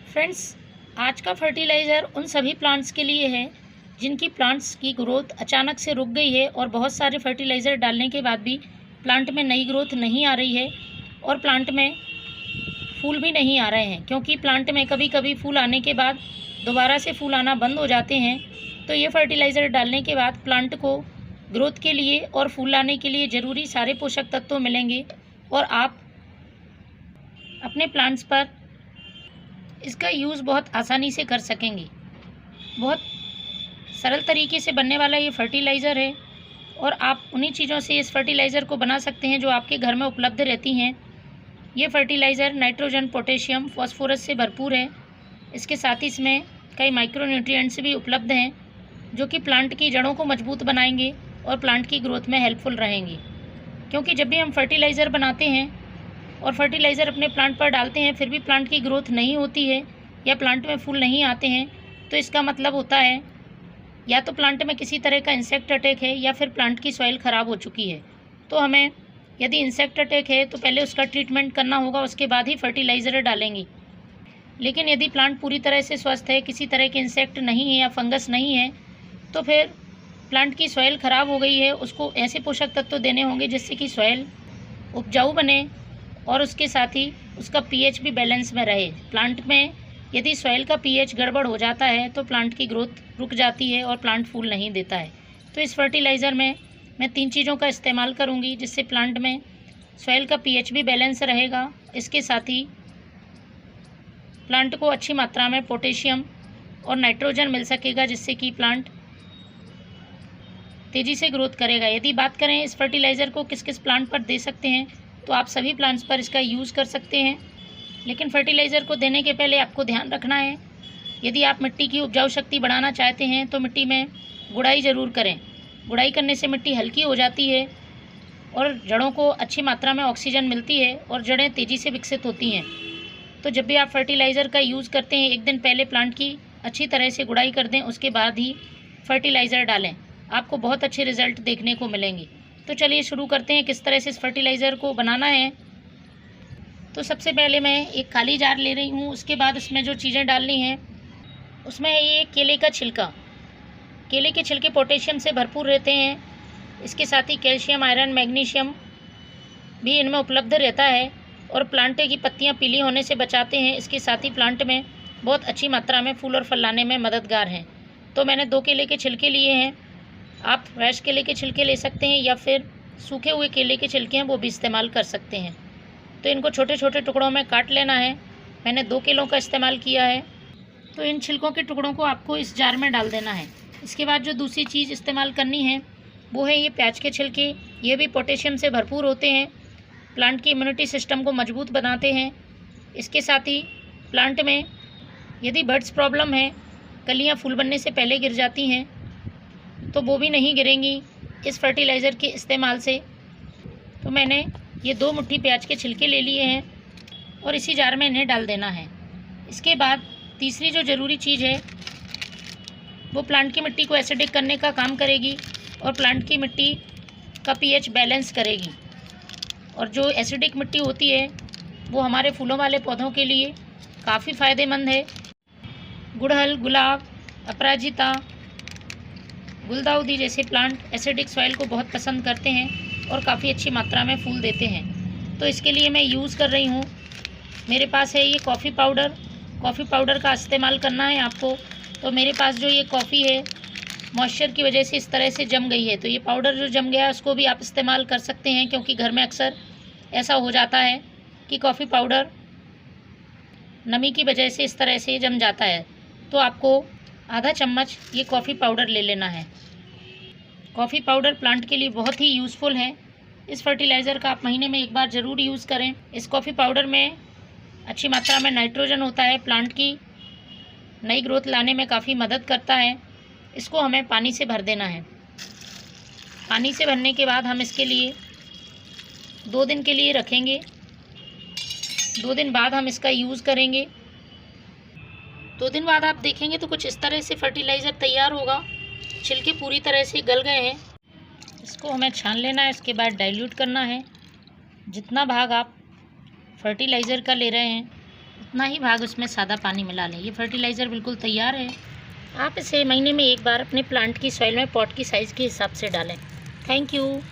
Friends, आज का fertiliser उन सभी प्लांट्स के लिए है जिनकी प्लांट्स की ग्रोथ अचानक से रुक गई है और बहुत सारे फर्टिलाइज़र डालने के बाद भी प्लांट में नई ग्रोथ नहीं आ रही है और प्लांट में फूल भी नहीं आ रहे हैं, क्योंकि प्लांट में कभी कभी फूल आने के बाद दोबारा से फूल आना बंद हो जाते हैं। तो ये फर्टिलाइज़र डालने के बाद प्लांट को ग्रोथ के लिए और फूल लाने के लिए ज़रूरी सारे पोषक तत्व मिलेंगे और आप अपने प्लांट्स पर इसका यूज़ बहुत आसानी से कर सकेंगे। बहुत सरल तरीके से बनने वाला ये फर्टिलाइज़र है और आप उन्हीं चीज़ों से इस फर्टिलाइज़र को बना सकते हैं जो आपके घर में उपलब्ध रहती हैं। ये फर्टिलाइज़र नाइट्रोजन, पोटेशियम, फॉस्फोरस से भरपूर है। इसके साथ ही इसमें कई माइक्रो न्यूट्रिएंट्स भी उपलब्ध हैं जो कि प्लांट की जड़ों को मजबूत बनाएंगे और प्लांट की ग्रोथ में हेल्पफुल रहेंगे। क्योंकि जब भी हम फर्टिलाइज़र बनाते हैं और फर्टिलाइज़र अपने प्लांट पर डालते हैं फिर भी प्लांट की ग्रोथ नहीं होती है या प्लांट में फूल नहीं आते हैं, तो इसका मतलब होता है या तो प्लांट में किसी तरह का इंसेक्ट अटैक है या फिर प्लांट की सॉइल ख़राब हो चुकी है। तो हमें यदि इंसेक्ट अटैक है तो पहले उसका ट्रीटमेंट करना होगा, उसके बाद ही फर्टिलाइज़र डालेंगे। लेकिन यदि प्लांट पूरी तरह से स्वस्थ है, किसी तरह के इंसेक्ट नहीं है या फंगस नहीं है, तो फिर प्लांट की सॉइल ख़राब हो गई है, उसको ऐसे पोषक तत्व देने होंगे जिससे कि सॉइल उपजाऊ बने और उसके साथ ही उसका पीएच भी बैलेंस में रहे। प्लांट में यदि सॉइल का पीएच गड़बड़ हो जाता है तो प्लांट की ग्रोथ रुक जाती है और प्लांट फूल नहीं देता है। तो इस फर्टिलाइज़र में मैं 3 चीज़ों का इस्तेमाल करूंगी जिससे प्लांट में सॉइल का पीएच भी बैलेंस रहेगा। इसके साथ ही प्लांट को अच्छी मात्रा में पोटेशियम और नाइट्रोजन मिल सकेगा जिससे कि प्लांट तेज़ी से ग्रोथ करेगा। यदि बात करें इस फर्टिलाइज़र को किस किस प्लांट पर दे सकते हैं, तो आप सभी प्लांट्स पर इसका यूज़ कर सकते हैं। लेकिन फर्टिलाइज़र को देने के पहले आपको ध्यान रखना है, यदि आप मिट्टी की उपजाऊ शक्ति बढ़ाना चाहते हैं तो मिट्टी में गुड़ाई ज़रूर करें। गुड़ाई करने से मिट्टी हल्की हो जाती है और जड़ों को अच्छी मात्रा में ऑक्सीजन मिलती है और जड़ें तेज़ी से विकसित होती हैं। तो जब भी आप फर्टिलाइज़र का यूज़ करते हैं, एक दिन पहले प्लांट की अच्छी तरह से गुड़ाई कर दें, उसके बाद ही फर्टिलाइज़र डालें। आपको बहुत अच्छे रिज़ल्ट देखने को मिलेंगे। तो चलिए शुरू करते हैं किस तरह से इस फर्टिलाइज़र को बनाना है। तो सबसे पहले मैं एक खाली जार ले रही हूँ। उसके बाद उसमें जो चीज़ें डालनी हैं उसमें है ये केले का छिलका। केले के छिलके पोटेशियम से भरपूर रहते हैं। इसके साथ ही कैल्शियम, आयरन, मैग्नीशियम भी इनमें उपलब्ध रहता है और प्लांट की पत्तियाँ पीली होने से बचाते हैं। इसके साथ ही प्लांट में बहुत अच्छी मात्रा में फूल और फल लाने में मददगार हैं। तो मैंने 2 केले के छिलके लिए हैं। आप फ्रेश केले के छिलके ले सकते हैं या फिर सूखे हुए केले के छिलके हैं वो भी इस्तेमाल कर सकते हैं। तो इनको छोटे छोटे टुकड़ों में काट लेना है। मैंने 2 किलो का इस्तेमाल किया है। तो इन छिलकों के टुकड़ों को आपको इस जार में डाल देना है। इसके बाद जो दूसरी चीज़ इस्तेमाल करनी है वो है ये प्याज के छिलके। ये भी पोटेशियम से भरपूर होते हैं, प्लांट की इम्यूनिटी सिस्टम को मजबूत बनाते हैं। इसके साथ ही प्लांट में यदि बर्ड्स प्रॉब्लम है, कलियाँ फूल बनने से पहले गिर जाती हैं, तो वो भी नहीं गिरेंगी इस फर्टिलाइज़र के इस्तेमाल से। तो मैंने ये 2 मुट्ठी प्याज के छिलके ले लिए हैं और इसी जार में इन्हें डाल देना है। इसके बाद तीसरी जो ज़रूरी चीज़ है वो प्लांट की मिट्टी को एसिडिक करने का काम करेगी और प्लांट की मिट्टी का पीएच बैलेंस करेगी। और जो एसिडिक मिट्टी होती है वो हमारे फूलों वाले पौधों के लिए काफ़ी फ़ायदेमंद है। गुड़हल, गुलाब, अपराजिता, गुलदाउदी जैसे प्लांट एसिडिक सॉइल को बहुत पसंद करते हैं और काफ़ी अच्छी मात्रा में फूल देते हैं। तो इसके लिए मैं यूज़ कर रही हूँ, मेरे पास है ये कॉफ़ी पाउडर। कॉफ़ी पाउडर का इस्तेमाल करना है आपको। तो मेरे पास जो ये कॉफ़ी है मॉइस्चर की वजह से इस तरह से जम गई है, तो ये पाउडर जो जम गया है उसको भी आप इस्तेमाल कर सकते हैं, क्योंकि घर में अक्सर ऐसा हो जाता है कि कॉफ़ी पाउडर नमी की वजह से इस तरह से जम जाता है। तो आपको आधा चम्मच ये कॉफ़ी पाउडर ले लेना है। कॉफ़ी पाउडर प्लांट के लिए बहुत ही यूज़फुल है। इस फर्टिलाइज़र का आप महीने में एक बार ज़रूर यूज़ करें। इस कॉफ़ी पाउडर में अच्छी मात्रा में नाइट्रोजन होता है, प्लांट की नई ग्रोथ लाने में काफ़ी मदद करता है। इसको हमें पानी से भर देना है। पानी से भरने के बाद हम इसके लिए 2 दिन के लिए रखेंगे। 2 दिन बाद हम इसका यूज़ करेंगे। 2 दिन बाद आप देखेंगे तो कुछ इस तरह से फर्टिलाइज़र तैयार होगा। छिलके पूरी तरह से गल गए हैं। इसको हमें छान लेना है। इसके बाद डाइल्यूट करना है। जितना भाग आप फर्टिलाइज़र का ले रहे हैं उतना ही भाग उसमें सादा पानी मिला लें। ये फर्टिलाइज़र बिल्कुल तैयार है। आप इसे महीने में एक बार अपने प्लांट की सॉइल में पॉट की साइज़ के हिसाब से डालें। Thank you.